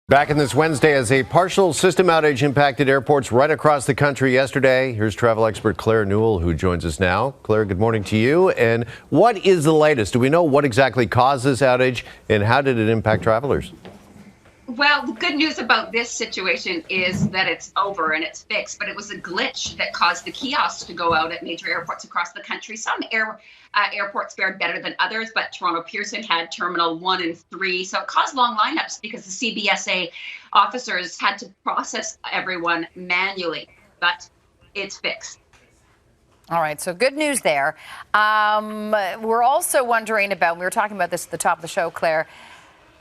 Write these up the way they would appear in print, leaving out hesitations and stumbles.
Back in this Wednesday as a partial system outage impacted airports right across the country yesterday. Here's travel expert Claire Newell, who joins us now. Claire, good morning to you. And what is the latest? Do we know what exactly caused this outage and how did it impact travelers? Well, the good news about this situation is that it's over and it's fixed, but it was a glitch that caused the kiosks to go out at major airports across the country. Some airports fared better than others, but Toronto Pearson had Terminal 1 and 3, so it caused long lineups because the CBSA officers had to process everyone manually, but it's fixed. All right, so good news there. We're also wondering about, we were talking about this at the top of the show, Claire,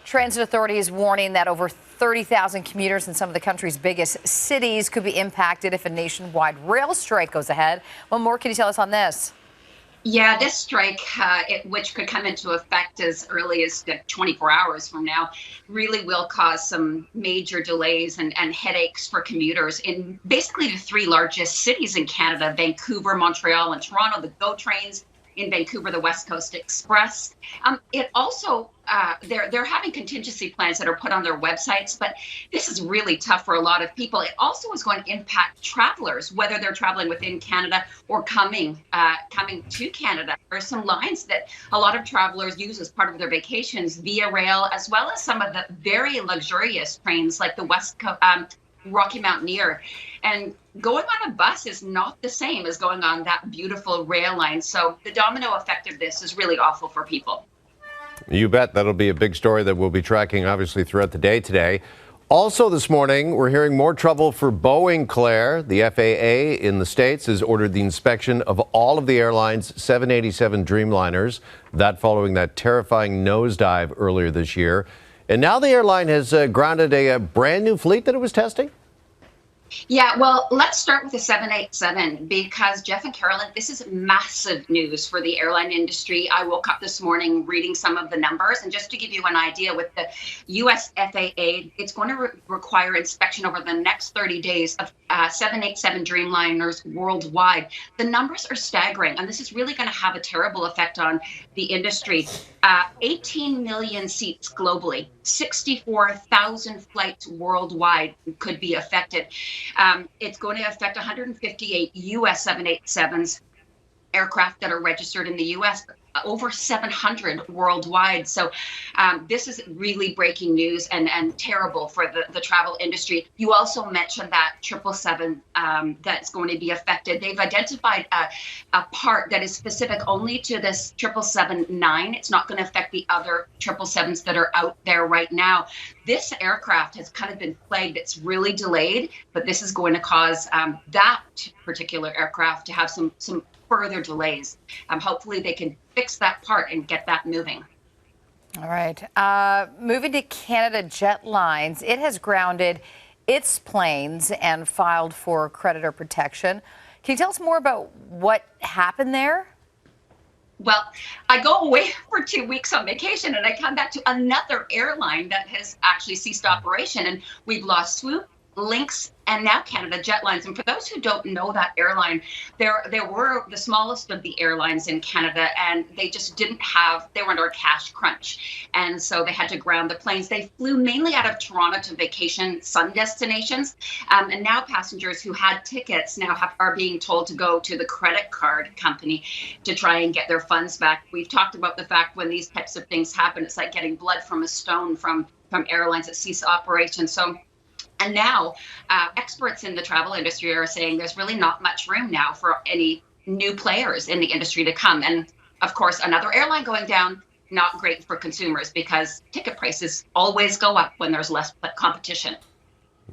transit authorities warning that over 30,000 commuters in some of the country's biggest cities could be impacted if a nationwide rail strike goes ahead. What more can you tell us on this? Yeah, this strike, which could come into effect as early as 24 hours from now, really will cause some major delays and headaches for commuters in basically the three largest cities in Canada, Vancouver, Montreal, and Toronto. The GO trains in Vancouver, the West Coast Express. It also, they're having contingency plans that are put on their websites, but this is really tough for a lot of people. It also is going to impact travelers, whether they're traveling within Canada or coming to Canada. There are some lines that a lot of travelers use as part of their vacations via rail, as well as some of the very luxurious trains like the West Coast, Rocky Mountaineer. And going on a bus is not the same as going on that beautiful rail line. So the domino effect of this is really awful for people. You bet. That'll be a big story that we'll be tracking, obviously, throughout the day today. Also this morning, we're hearing more trouble for Boeing, Claire. The FAA in the States has ordered the inspection of all of the airline's 787 Dreamliners. That following that terrifying nosedive earlier this year. And now the airline has grounded a brand new fleet that it was testing. Yeah, well, let's start with the 787 because Jeff and Carolyn, this is massive news for the airline industry. I woke up this morning reading some of the numbers, and just to give you an idea, with the U.S. FAA, it's going to require inspection over the next 30 days of 787 Dreamliners worldwide. The numbers are staggering, and this is really going to have a terrible effect on the industry. 18 million seats globally, 64,000 flights worldwide could be affected. It's going to affect 158 U.S. 787s, aircraft that are registered in the U.S., over 700 worldwide. So this is really breaking news and terrible for the travel industry. You also mentioned that 777 that's going to be affected. They've identified a part that is specific only to this 777-9. It's not going to affect the other 777s that are out there right now. This aircraft has kind of been plagued. It's really delayed, but this is going to cause that particular aircraft to have some further delays. Hopefully they can fix that part and get that moving. All right. Moving to Canada Jet Lines, it has grounded its planes and filed for creditor protection. Can you tell us more about what happened there? Well, I go away for 2 weeks on vacation and I come back to another airline that has actually ceased operation, and we've lost Swoop, Lynx, and now Canada Jet Lines. And for those who don't know that airline, they were the smallest of the airlines in Canada, and they just they were under a cash crunch. And so they had to ground the planes. They flew mainly out of Toronto to vacation sun destinations. And now passengers who had tickets now are being told to go to the credit card company to try and get their funds back. We've talked about the fact when these types of things happen, it's like getting blood from a stone from airlines that cease operation. And now experts in the travel industry are saying there's really not much room now for any new players in the industry to come. And of course, another airline going down, not great for consumers because ticket prices always go up when there's less competition.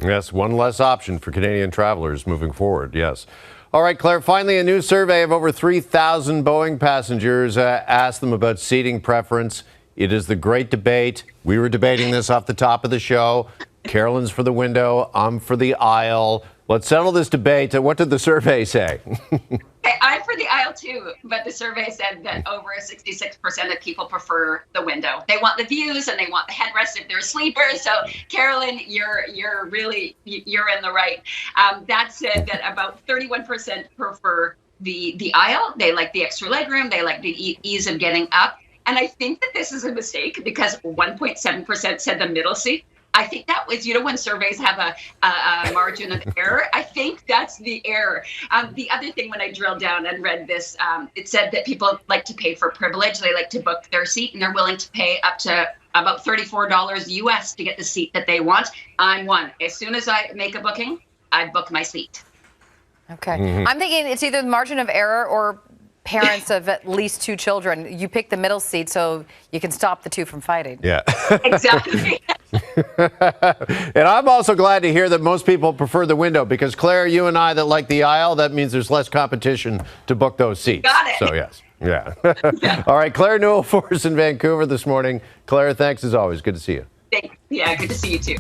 Yes, one less option for Canadian travelers moving forward. Yes. All right, Claire, finally, a new survey of over 3,000 Boeing passengers asked them about seating preference. It is the great debate. We were debating this off the top of the show. Carolyn's for the window. I'm for the aisle. Let's settle this debate. What did the survey say? I'm for the aisle too, but the survey said that over 66% of people prefer the window. They want the views and they want the headrest if they're sleepers. So, Carolyn, you're in the right. That said that about 31% prefer the aisle. They like the extra legroom. They like the ease of getting up. And I think that this is a mistake because 1.7% said the middle seat. I think that was, when surveys have a margin of error, I think that's the error. The other thing, when I drilled down and read this, it said that people like to pay for privilege. They like to book their seat, and they're willing to pay up to about $34 US to get the seat that they want. I'm one. As soon as I make a booking, I book my seat. Okay. I'm thinking it's either the margin of error or parents of at least 2 children. You pick the middle seat so you can stop the 2 from fighting. Yeah. Exactly. And I'm also glad to hear that most people prefer the window, because Claire, you and I that like the aisle, that means there's less competition to book those seats. Got it. So yes. Yeah. All right. Claire Newell for us in Vancouver this morning. Claire, thanks as always. Good to see you. Yeah, good to see you too.